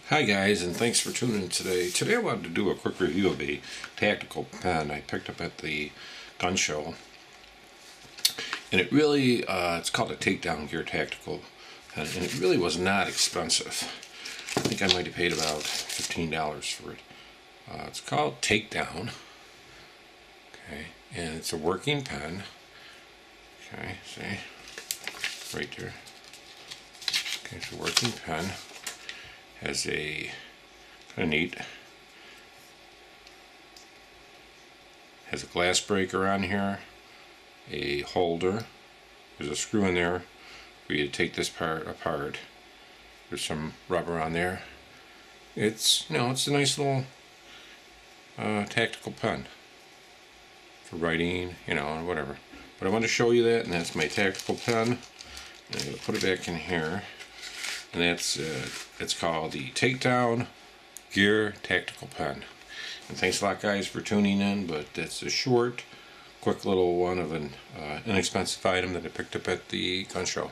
Hi guys, and thanks for tuning in today. Today I wanted to do a quick review of a tactical pen I picked up at the gun show. And it really, it's called a Takedown Gear Tactical pen, and it really was not expensive. I think I might have paid about $15 for it. It's called Takedown. Okay, and it's a working pen. Okay, see? Right there. Okay, it's a working pen. Has a kind of neat, has a glass breaker on here, a holder, there's a screw in there for you to take this part apart, there's some rubber on there. It's, it's a nice little tactical pen for writing, or whatever. But I want to show you that, and that's my tactical pen. And I'm going to put it back in here. And that's it's called the Takedown Gear Tactical Pen. And thanks a lot, guys, for tuning in. But it's a short, quick little one of an inexpensive item that I picked up at the gun show.